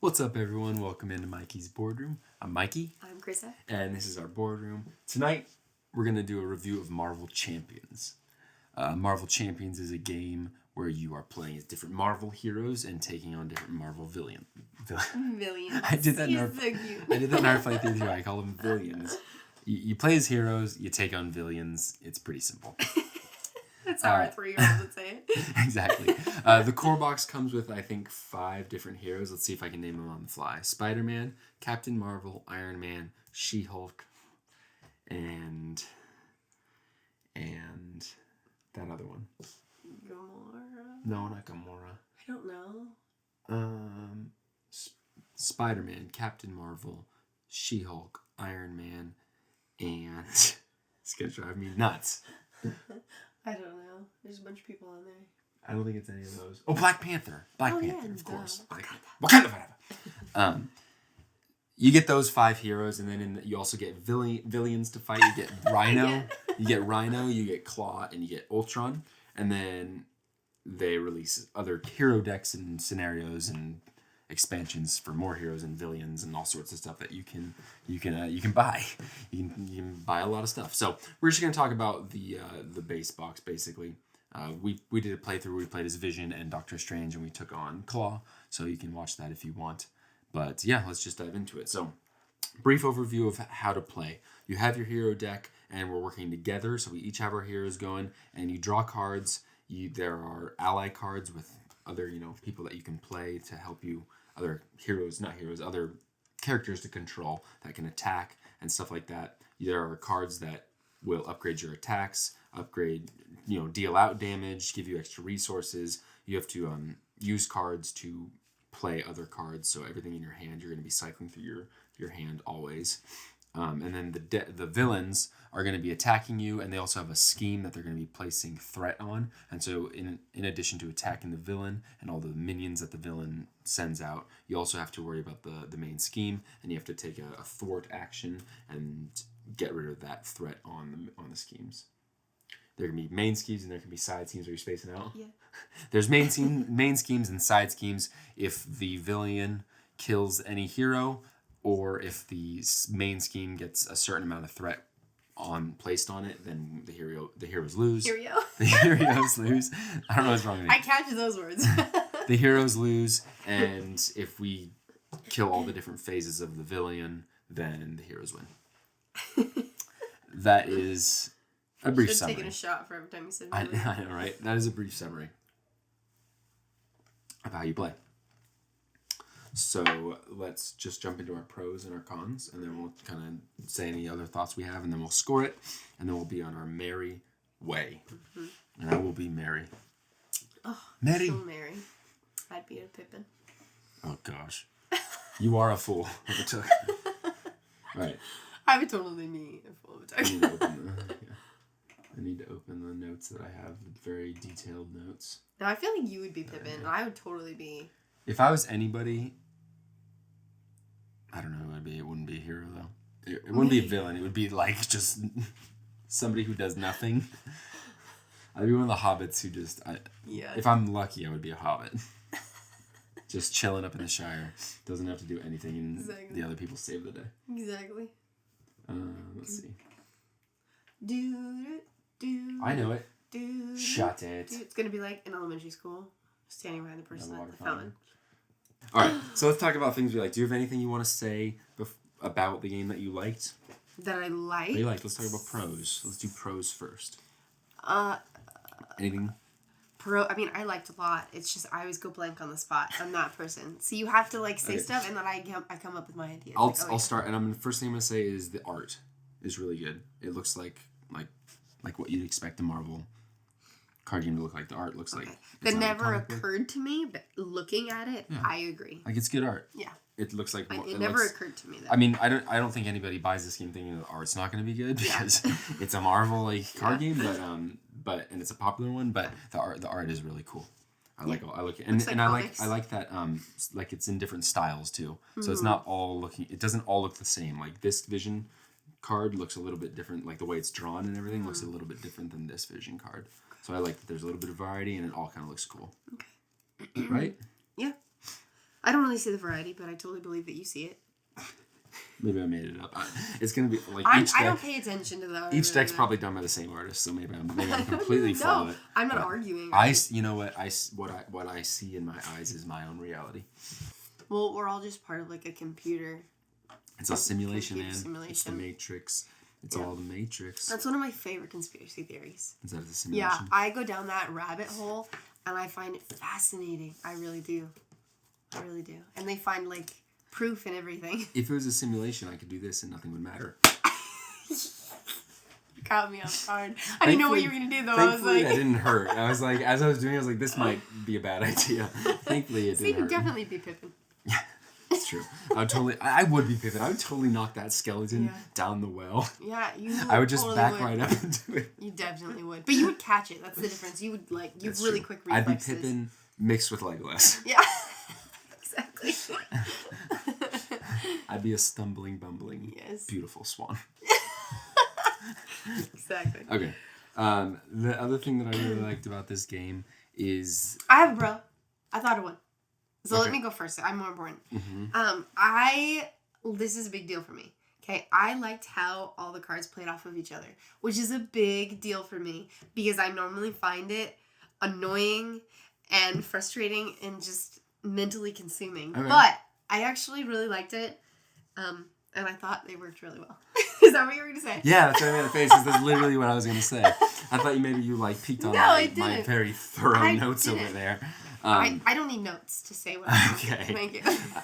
What's up, everyone? Welcome into Mikey's boardroom. I'm Mikey. I'm Krista. And this is our boardroom. Tonight, we're going to do a review of Marvel Champions. Marvel Champions is a game where you are playing as different Marvel heroes and taking on different Marvel villains. I did that in our playthrough too. I call them villains. You play as heroes, you take on villains. It's pretty simple. That's how our 3-year-old would say it. Exactly. The core box comes with, I think, 5 different heroes. Let's see if I can name them on the fly. Spider-Man, Captain Marvel, Iron Man, She-Hulk, and that other one. Gamora? No, not Gamora. I don't know. Spider-Man, Captain Marvel, She-Hulk, Iron Man, and it's gonna drive me nuts. I don't know. There's a bunch of people on there. I don't think it's any of those. Oh, Black Panther. Panther, of course. Wakanda Forever. You get those 5 heroes, and then you also get villains to fight. You get Rhino, you get Claw, and you get Ultron. And then they release other hero decks and scenarios and expansions for more heroes and villains and all sorts of stuff that you can buy. You can buy a lot of stuff. So we're just gonna talk about the base box basically. We did a playthrough where we played as Vision and Doctor Strange, and we took on Claw. So you can watch that if you want. But yeah, let's just dive into it. So brief overview of how to play. You have your hero deck, and we're working together. So we each have our heroes going, and you draw cards. There are ally cards with other people that you can play to help you. Other characters to control that can attack and stuff like that. There are cards that will upgrade your attacks, deal out damage, give you extra resources. You have to use cards to play other cards, so everything in your hand, you're going to be cycling through your hand always. And then the villains are going to be attacking you, and they also have a scheme that they're going to be placing threat on. And so in addition to attacking the villain and all the minions that the villain sends out, you also have to worry about the main scheme, and you have to take a thwart action and get rid of that threat on the schemes. There can be main schemes and there can be side schemes. Are you spacing out? Yeah. There's main schemes and side schemes. If the villain kills any hero, or if the main scheme gets a certain amount of threat placed on it, then the heroes lose. The heroes lose. I don't know what's wrong with me. I catch those words. The heroes lose, and if we kill all the different phases of the villain, then the heroes win. That is a brief summary. Taking a shot for every time you said I know, right? That is a brief summary of how you play. So let's just jump into our pros and our cons, and then we'll kind of say any other thoughts we have, and then we'll score it, and then we'll be on our merry way. Mm-hmm. And I will be Mary. Oh, Mary. So Mary. I'd be a Pippin. Oh, gosh. You are a fool of a took. Right. I would totally be a fool of a took. I need to open the notes that I have, the very detailed notes. No, I feel like you would be Pippin, and I would totally be... If I was anybody... I don't know who I'd be. It wouldn't be a hero, though. It wouldn't be a villain. It would be, just somebody who does nothing. I'd be one of the hobbits who just... If I'm lucky, I would be a hobbit. Just chilling up in the Shire. Doesn't have to do anything, and the other people save the day. Exactly. Let's see. I know it. Shut it. It's going to be like in elementary school, standing behind the person at the fountain. All right, so let's talk about things we like. Do you have anything you want to say about the game that you liked? That I liked? That you liked. Let's talk about pros. Let's do pros first. Anything? I liked a lot. It's just I always go blank on the spot. I'm that person. So you have to say stuff, and then I come up with my ideas. I'll start, and the first thing I'm gonna say is the art is really good. It looks like what you'd expect a Marvel card game to look like. The art looks like that never occurred to me, but looking at it, yeah. I agree. It's good art. Yeah. It looks like it never occurred to me. Though. I don't think anybody buys this game thinking the art's not going to be good because it's a Marvel card game, but it's a popular one. But the art is really cool. I like it, and I like that it's in different styles too. Mm-hmm. So it's not all looking. It doesn't all look the same. Like this Vision card looks a little bit different. Like the way it's drawn and everything looks a little bit different than this Vision card. So I like that there's a little bit of variety and it all kind of looks cool. Okay. Right? Yeah. I don't really see the variety, but I totally believe that you see it. Maybe I made it up. It's gonna be like each I deck. don't pay attention to that. Each deck's probably done by the same artist, so maybe I'm completely full of it. I'm not arguing. You know what what I see in my eyes is my own reality. Well, we're all just part of like a computer. It's a simulation, man. Simulation. It's the Matrix. It's all the Matrix. That's one of my favorite conspiracy theories. Is that the simulation? Yeah, I go down that rabbit hole, and I find it fascinating. I really do. I really do. And they find like proof and everything. If it was a simulation, I could do this and nothing would matter. You caught me off guard. I didn't know what you were gonna do though. I was like, that didn't hurt. I was like, as I was doing it, I was like, this might be a bad idea. Thankfully, it didn't hurt. So you could definitely be Pippin. Yeah, it's true. I would be Pippin. I would totally knock that skeleton down the well. Yeah, you. I would just totally back would. right up into it. You definitely would, but you would catch it. That's the difference. You would like you have really quick reflexes. I'd be Pippin mixed with Legolas. Yeah, exactly. I'd be a stumbling, bumbling, beautiful swan. Exactly. Okay. The other thing that I really liked about this game is I have a bro. I thought of one. So let me go first. I'm more important. Mm-hmm. This is a big deal for me. Okay, I liked how all the cards played off of each other, which is a big deal for me because I normally find it annoying and frustrating and just mentally consuming. Okay. But I actually really liked it, and I thought they worked really well. Is that what you were going to say? Yeah, that's why I made a face. That's literally what I was going to say. I thought maybe you peeked on my very thorough notes over there. I don't need notes to say what I'm saying. Okay. Thank you.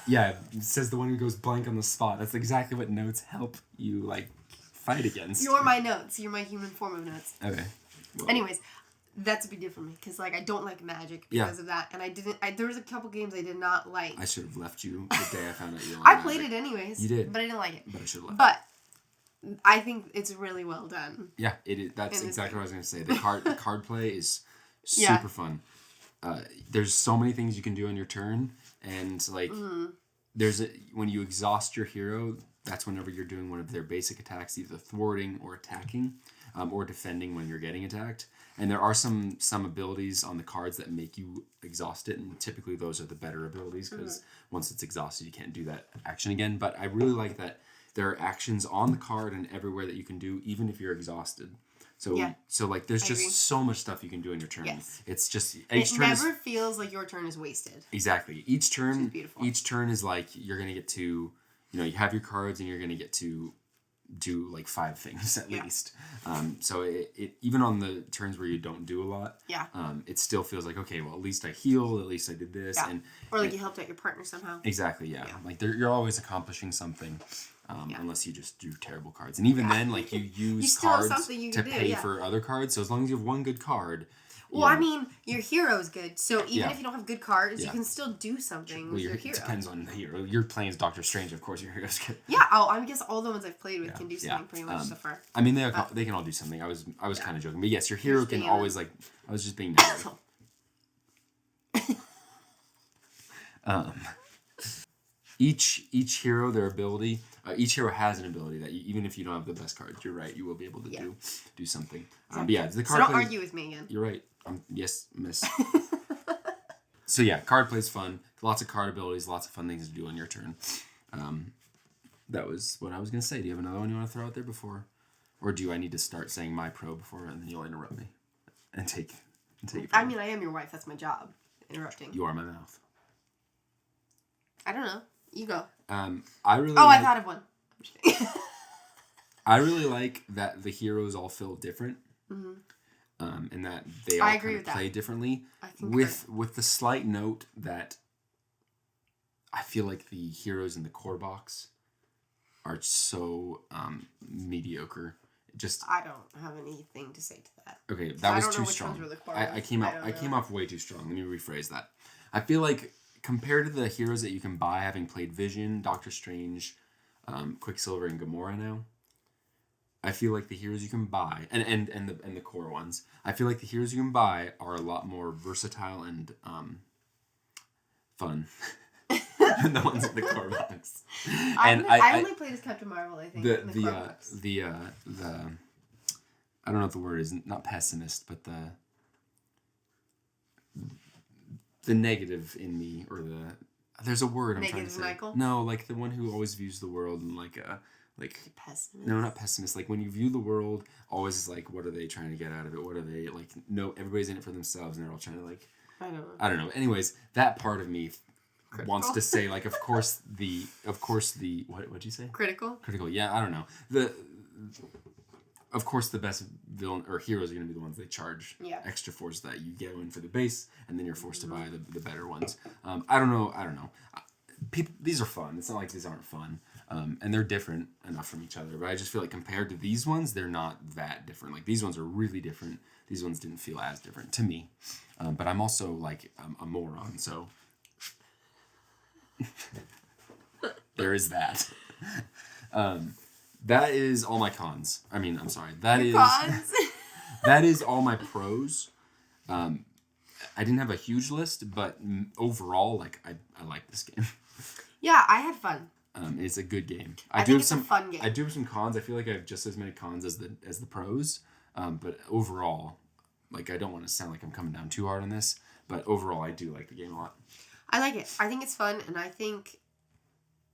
Yeah, it says the one who goes blank on the spot. That's exactly what notes help you fight against. You're my notes. You're my human form of notes. Okay. Well. Anyways, that's a big deal for me because I don't like Magic because of that, and there was a couple games I did not like. I should have left you the day I found out you liked I played it anyways. You did, but I didn't like it. But I should have left. But I think it's really well done. Yeah, it is. That's exactly what I was gonna say. The card play is super fun. There's so many things you can do on your turn, and when you exhaust your hero, that's whenever you're doing one of their basic attacks, either thwarting or attacking, or defending when you're getting attacked. And there are some abilities on the cards that make you exhaust it, and typically those are the better abilities because once it's exhausted, you can't do that action again. But I really like that there are actions on the card and everywhere that you can do, even if you're exhausted. So there's just so much stuff you can do in your turn. Yes. It's just each turn never feels like your turn is wasted. Exactly. Each turn is like you're gonna get to, you have your cards and you're gonna get to do 5 things at least. So it even on the turns where you don't do a lot, it still feels like, okay, well, at least I healed, at least I did this, or you helped out your partner somehow. Exactly, yeah. You're always accomplishing something. Unless you just do terrible cards. And even then, you use cards to pay for other cards. So as long as you have one good card. Well, I mean, your hero's good. So even if you don't have good cards, you can still do something with your hero. It depends on the hero. You're playing as Doctor Strange, of course your hero's good. Yeah, I guess all the ones I've played with can do something pretty much so far. I mean, they can all do something. I was kind of joking. But yes, your hero can always, I was just being negative. Each hero, their ability... each hero has an ability that even if you don't have the best cards, you're right, you will be able to do something. Exactly. But the card so don't argue with me again. You're right. Yes, miss. So yeah, card play's fun. Lots of card abilities, lots of fun things to do on your turn. That was what I was going to say. Do you have another one you want to throw out there before? Or do I need to start saying my pro before and then you'll interrupt me? And take it. I mean, I am your wife. That's my job. Interrupting. You are my mouth. I don't know. You go. I thought of one. I really like that the heroes all feel different, and that they all kind of play differently. With the slight note that I feel like the heroes in the core box are so mediocre. I don't have anything to say to that. Okay, that was too strong. I came off way too strong. Let me rephrase that. I feel like, compared to the heroes that you can buy, having played Vision, Doctor Strange, Quicksilver, and Gamora now, I feel like the heroes you can buy, and the core ones, I feel like the heroes you can buy are a lot more versatile and fun than the ones in the core box. I only played as Captain Marvel, I think. The I don't know what the word is, not pessimist, but the negative in me, or There's a word I'm trying to Negative say. Michael? No, like the one who always views the world in like a pessimist. No, not pessimist. Like when you view the world, always is like, what are they trying to get out of it? What are they like? No, everybody's in it for themselves, and they're all trying to like. I don't know. Anyways, that part of me wants to say like, of course the what'd you say? Critical. Yeah, I don't know. Of course the best villain or heroes are going to be the ones they charge extra for, so that you go in for the base and then you're forced to buy the better ones. I don't know. People, these are fun. It's not like these aren't fun. And they're different enough from each other, but I just feel like compared to these ones, they're not that different. Like these ones are really different. These ones didn't feel as different to me. But I'm also like a moron, so there is that. That is all my cons. I mean, I'm sorry. Cons? That is all my pros. I didn't have a huge list, but overall, like I like this game. Yeah, I had fun. It's a good game. I think it's a fun game. I do have some cons. I feel like I have just as many cons as the pros. But overall, like I don't want to sound like I'm coming down too hard on this, but overall, I do like the game a lot. I like it. I think it's fun, and I think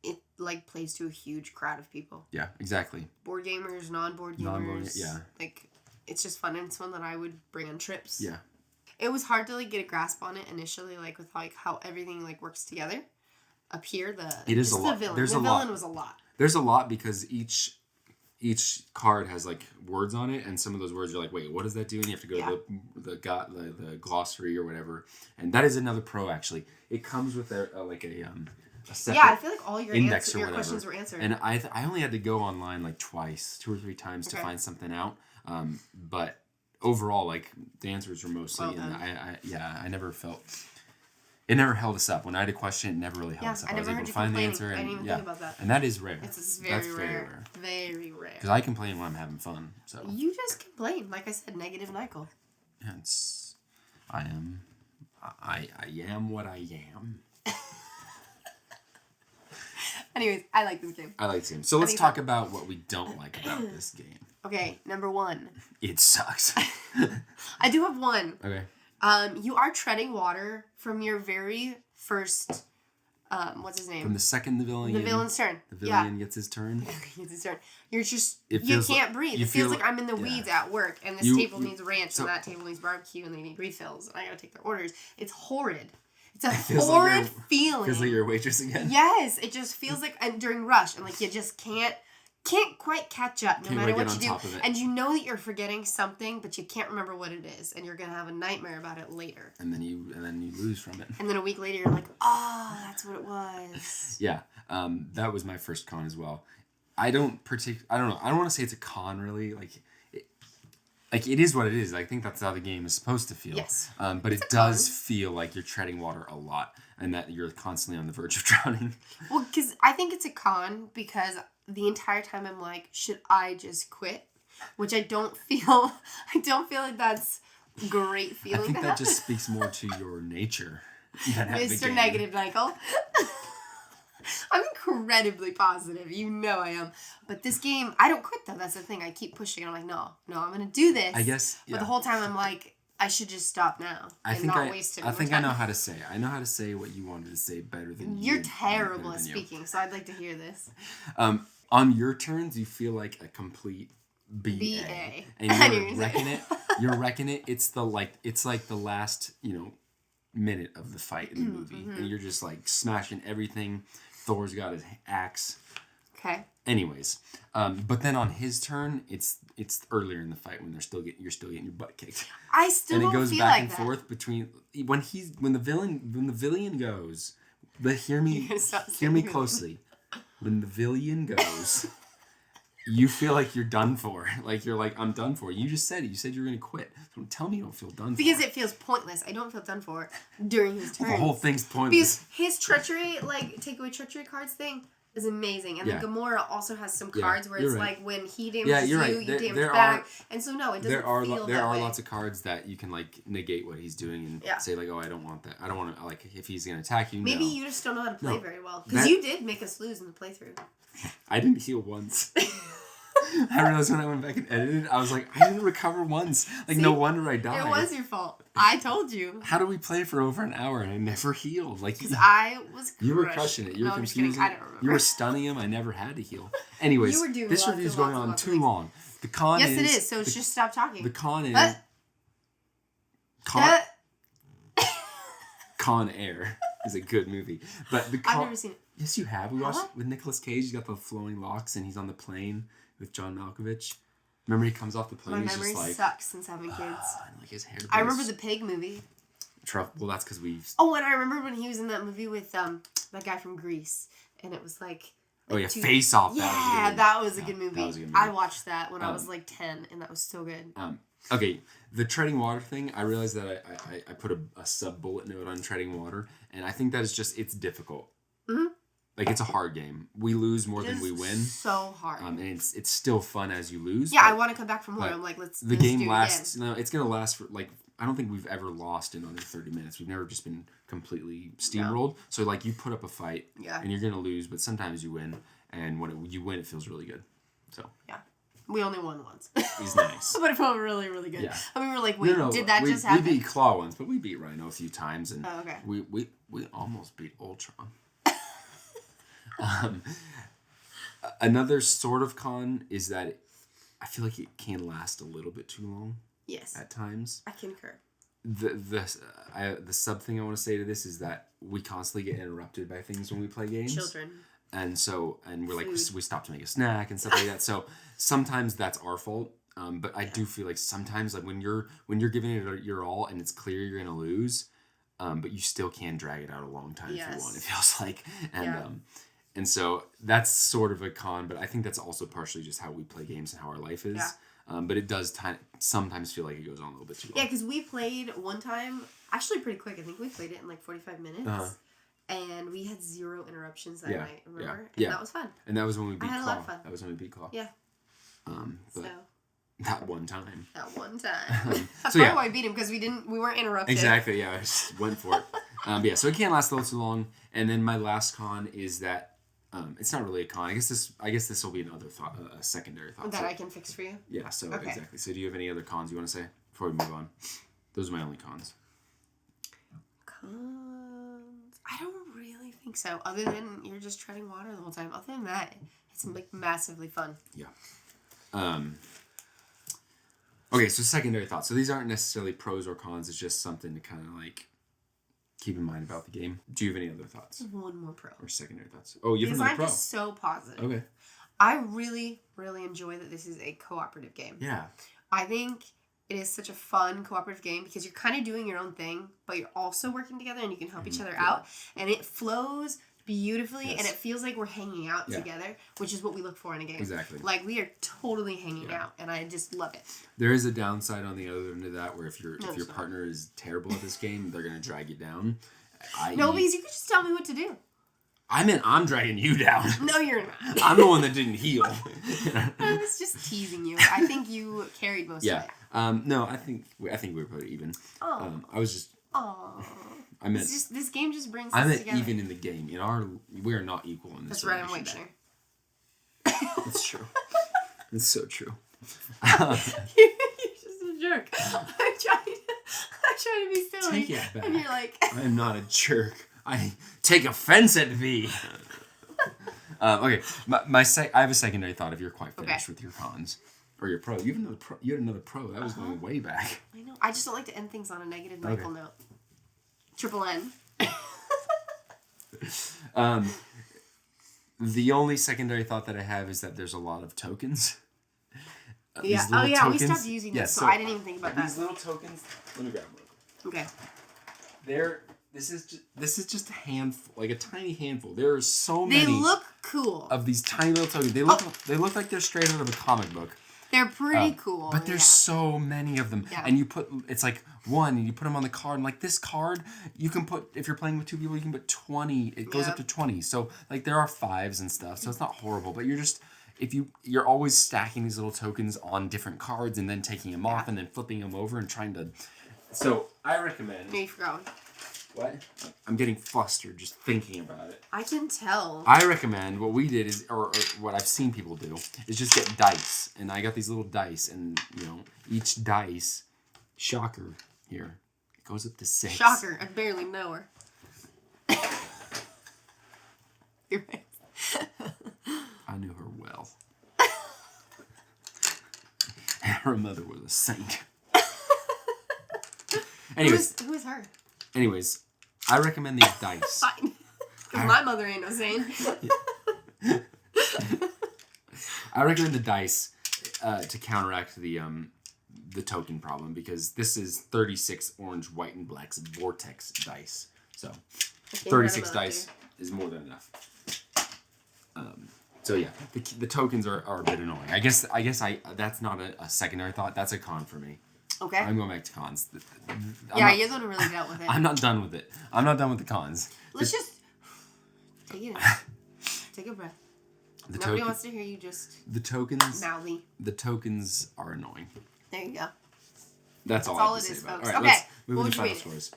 it like plays to a huge crowd of people. Yeah, exactly. Board gamers, non-board gamers. Yeah. Like it's just fun, and it's one that I would bring on trips. Yeah. It was hard to like get a grasp on it initially, like with like how everything like works together. Up here, it is a lot. Villain. There's the a villain lot. was a lot. There's a lot because each card has like words on it, and some of those words are like, wait, what does that do? And you have to go to the glossary or whatever. And that is another pro actually. It comes with a separate I feel like all your index or your whatever. questions were answered. And I only had to go online like twice, 2 or 3 times to find something out. But overall, like the answers were mostly I never felt. It never held us up. When I had a question, it never really held us up. I was able to find the answer. I didn't even think about that. And that is rare. It's very rare. Very rare. Because I complain when I'm having fun. So you just complain. Like I said, negative Michael. Yeah, I am what I am. Anyways, I like this game. I like this game. So let's talk about what we don't like about this game. Okay, number 1. It sucks. I do have one. Okay. You are treading water from your very first, what's his name? From the second the villain's turn. The villain gets his turn. Gets his turn. You're just, you can't breathe. It feels like I'm in the weeds at work, and this table needs ranch, and that table needs barbecue, and they need refills, and I gotta take their orders. It's horrid. It's a horrid feeling. Feels like you're a waitress again. Yes, it just feels like during rush, and like you just can't quite catch up no matter what you do. And you know that you're forgetting something, but you can't remember what it is, and you're gonna have a nightmare about it later. And then you lose from it. And then a week later you're like, oh, that's what it was. Yeah. That was my first con as well. I don't know. I don't want to say it's a con really. Like it is what it is. I think that's how the game is supposed to feel. Yes. But it does feel like you're treading water a lot, and that you're constantly on the verge of drowning. Well, because I think it's a con because the entire time I'm like, should I just quit? Which I don't feel like that's great feeling. I think that just speaks more to your nature than Mr. Negative Michael. I'm incredibly positive. You know I am. But this game, I don't quit though. That's the thing. I keep pushing. I'm like, no, I'm going to do this. I guess. Yeah. But the whole time I'm like, I should just stop now and not waste it. I think I know how to say it. I know how to say what you wanted to say better than you. You're terrible at speaking, so I'd like to hear this. On your turns, you feel like a complete BA. And you're wrecking it. You're wrecking it. It's like the last, minute of the fight in the movie. And you're just like smashing everything. Thor's got his axe. Okay. Anyways, but then on his turn, it's earlier in the fight when you're still getting your butt kicked. I still don't feel like that. And it goes back and forth between when the villain goes. But hear me closely. When the villain goes, you feel like you're done for. Like you're like, I'm done for. You just said it. You said you were gonna quit. So don't tell me you don't feel done for. Because it feels pointless. I don't feel done for during his turn. The whole thing's pointless. Because his treachery, take away treachery cards thing is amazing. And then Gamora also has some cards where it's like when he damages you damage back. And so no, it doesn't feel that way. There are lots of cards that you can negate what he's doing and say oh, I don't want that. I don't want to if he's gonna attack you. Maybe you just don't know how to play very well. Because you did make us lose in the playthrough. I didn't heal once. I realized when I went back and edited, I was like, I didn't recover once. Like, See? no wonder I died. It was your fault. I told you. How do we play for over an hour and I never healed? Like, Because I was you were crushing it. You were confusing. I don't remember. You were stunning him. I never had to heal. Anyways, You were doing this lots review's and going lots and on lots of too things. long. The con Yes, is... it is. So just stop talking. The con is... Uh, Con Air is a good movie. But the con... I've never seen it. Yes, you have. We watched it with Nicolas Cage. He's got the flowing locks and he's on the plane with John Malkovich. Remember he comes off the plane, My he's memory just like... sucks since having kids. And like his hair I goes- remember the pig movie. Well, that's because we've... Oh, and I remember when he was in that movie with that guy from Greece. And it was like... Oh, yeah, Face Off. Yeah, that was a good movie. That was a good movie. I watched that when I was like 10, and that was so good. Okay, the treading water thing, I realized that I put a sub-bullet note on treading water, and I think that is just, it's difficult. Mm-hmm. Like, it's a hard game. We lose more than we win. So hard. And it's still fun as you lose. Yeah, I want to come back for more. I'm like, let's The do game it lasts, again. no, it's going to last for, like, I don't think we've ever lost in under 30 minutes. We've never just been completely steamrolled. No. So, like, you put up a fight, and you're going to lose, but sometimes you win, and when you win, it feels really good. So. Yeah. We only won once. He's nice. But it felt really, really good. Yeah. I mean, we were like, wait, no, did that just happen? We beat Claw once, but we beat Rhino a few times, and okay. we almost beat Ultron. Another sort of con is that I feel like it can last a little bit too long. Yes. At times. I concur. The sub thing I want to say to this is that we constantly get interrupted by things when we play games. Children. And we're like, we stop to make a snack and stuff like that. So sometimes that's our fault. But I do feel like sometimes, like when you're giving it your all and it's clear you're gonna lose, but you still can drag it out a long time if you want. It feels like, and so that's sort of a con. But I think that's also partially just how we play games and how our life is. Yeah. But it does sometimes feel like it goes on a little bit too long. Yeah, because we played one time, actually pretty quick. I think we played it in like 45 minutes. Uh-huh. And we had 0 interruptions that night, remember? And that was fun. And that was when we beat Claw. I had a lot of fun. That was when we beat Claw. Yeah. But that one time. That one time. That's so probably why I beat him, because we weren't interrupted. Exactly, yeah. I just went for it. So it can't last a little too long. And then my last con is that it's not really a con. I guess this will be another thought, a secondary thought. That I can fix for you? Yeah, so exactly. So do you have any other cons you want to say before we move on? Those are my only cons. I don't really think so. Other than you're just treading water the whole time. Other than that, it's like massively fun. Yeah. Okay, so secondary thoughts. So these aren't necessarily pros or cons. It's just something to kind of like keep in mind about the game. Do you have any other thoughts? One more pro. Or secondary thoughts? Oh, you have another pro. Because I'm just so positive. Okay. I really, really enjoy that this is a cooperative game. Yeah. I think it is such a fun cooperative game because you're kind of doing your own thing, but you're also working together and you can help each other out. And it flows beautifully and it feels like we're hanging out together, which is what we look for in a game. Exactly. Like we are totally hanging out and I just love it. There is a downside on the other end of that where if your partner is terrible at this game, they're going to drag you down. No, because you could just tell me what to do. I'm dragging you down. No, you're not. I'm the one that didn't heal. I was just teasing you. I think you carried most of it. No, I think we were pretty even. Oh. I was just. Oh. I meant. This game just brings I us meant together. even in the game. We are not equal in this. That's right. I'm way better. It's true. It's so true. You're just a jerk. I'm trying to be silly. Take it back. And you're like. I am not a jerk. I take offense at thee. Okay, I have a secondary thought. If you're quite finished with your cons or your pro, you had another pro. That was going way back. I know. I just don't like to end things on a negative Michael note. Triple N. The only secondary thought that I have is that there's a lot of tokens. Yeah. Oh yeah. Tokens. We stopped using them, so I didn't even think about that. These little tokens. Let me grab them. Okay. This is just a handful, like a tiny handful. There are so many. They look cool. Of these tiny little tokens. They look like they're straight out of a comic book. They're pretty cool. But there's so many of them. Yeah. And it's like one, and you put them on the card. And like this card, you can put, if you're playing with 2 people, you can put 20. It goes up to 20. So like there are 5s and stuff. So it's not horrible. But you're always stacking these little tokens on different cards and then taking them off and then flipping them over and trying to. So I recommend. No, you forgot one. What? I'm getting flustered just thinking about it. I can tell. I recommend what we did is, or what I've seen people do, is just get dice. And I got these little dice, and each dice, shocker here, it goes up to 6. Shocker! I barely know her. You're right. I knew her well. Her mother was a saint. Anyways, who is her? Anyways, I recommend these dice. Fine. Because my mother ain't no saint. I recommend the dice to counteract the token problem, because this is 36 orange, white, and black's vortex dice. So 36 dice is more than enough. So yeah, the tokens are a bit annoying. I guess that's not a secondary thought. That's a con for me. Okay. I'm going back to cons. You're the one who really dealt with it. I'm not done with it. I'm not done with the cons. Let's just take it in. Take a breath. Nobody wants to hear you just mouthy. The tokens are annoying. There you go. That's all I have to say about it. All right, let's move into final scores.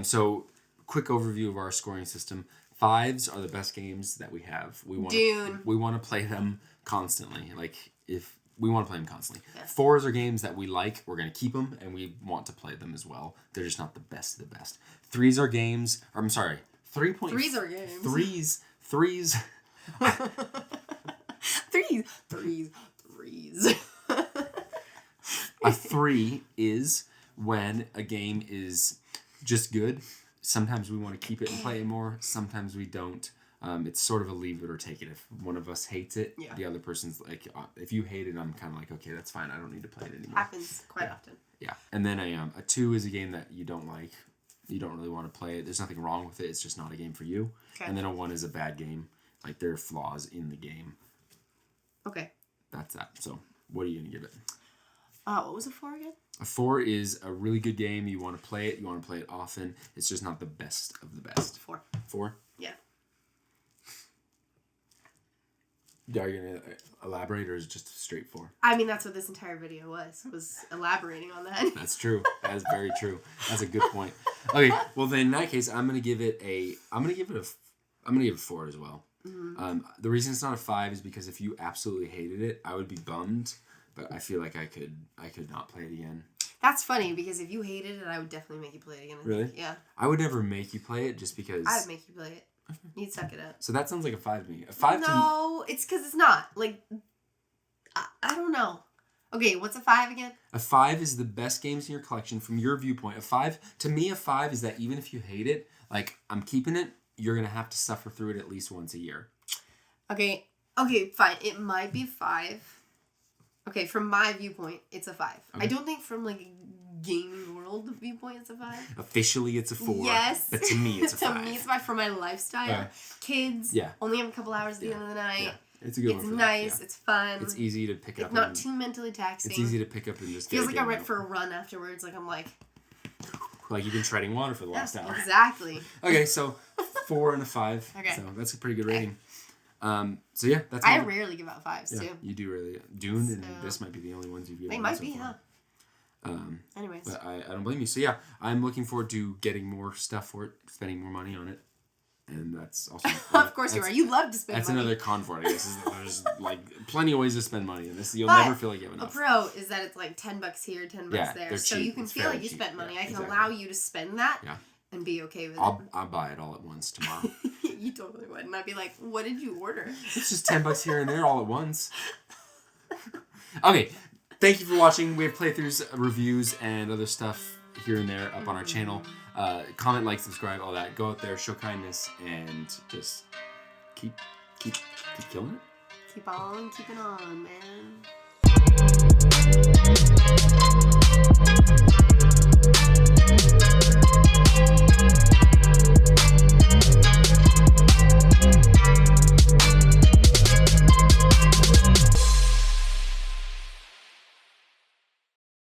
So, quick overview of our scoring system. 5s are the best games that we have. We want to play them constantly. Like, if we want to play them constantly. Yeah. 4s are games that we like. We're going to keep them, and we want to play them as well. They're just not the best of the best. 3s are games. Or, I'm sorry. 3s are games. 3s. Threes. A 3 is when a game is just good. Sometimes we want to keep it and play it more. Sometimes we don't. It's sort of a leave it or take it. If one of us hates it, the other person's like, if you hate it, I'm kind of like, okay, that's fine. I don't need to play it anymore. Happens quite often. Yeah. And then a 2 is a game that you don't like. You don't really want to play it. There's nothing wrong with it. It's just not a game for you. Okay. And then a 1 is a bad game. Like, there are flaws in the game. Okay. That's that. So, what are you going to give it? What was a 4 again? A 4 is a really good game. You want to play it. You want to play it often. It's just not the best of the best. 4. 4? Yeah. Are you going to elaborate, or is it just a straight 4? I mean, that's what this entire video was elaborating on that. That's true. That is very true. That's a good point. Okay, well then in that case, I'm going to give it a 4 as well. Mm-hmm. The reason it's not a 5 is because if you absolutely hated it, I would be bummed. But I feel like I could not play it again. That's funny, because if you hated it, I would definitely make you play it again. Really? Yeah. I would never make you play it just because... I would make you play it. You'd suck it up. So that sounds like a 5 to me. A 5 No, it's because it's not. Like, I don't know. Okay, what's a 5 again? A 5 is the best games in your collection from your viewpoint. To me, a 5 is that even if you hate it, like, I'm keeping it, you're going to have to suffer through it at least once a year. Okay, fine. It might be 5. Okay, from my viewpoint, it's a 5. Okay. I don't think from, like, a gaming world viewpoint, it's a 5. Officially, it's a 4. Yes. But to me, it's a 5. To me, it's 5 for my lifestyle. Kids. Yeah. Only have a couple hours at the end of the night. Yeah. It's a good one for nice. That. Yeah. It's fun. It's easy to pick up. It's not too mentally taxing. It's easy to pick up and just feels like I went for a run afterwards. Like, I'm like... Like you've been treading water for the last hour. Exactly. Okay, so 4 and a 5. Okay. So that's a pretty good rating. So yeah, that's. I rarely give out 5s too. You do really. Dune and this might be the only ones you've given. They might be, huh? Anyways. But I don't blame you. So yeah, I'm looking forward to getting more stuff for it, spending more money on it, and that's also. Of course you are. You love to spend money. That's another con for it, I guess. There's like plenty of ways to spend money, and this you'll never feel like you have enough. A pro is that it's like $10 here, $10 there, so you can feel like you spent money. I can allow you to spend that. Yeah. And be okay with it. I'll buy it all at once tomorrow. You totally would. And I'd be like, what did you order? It's just $10 here and there all at once. Okay. Thank you for watching. We have playthroughs, reviews, and other stuff here and there up on our channel. Comment, like, subscribe, all that. Go out there, show kindness, and just keep killing it. Keep on keeping on, man.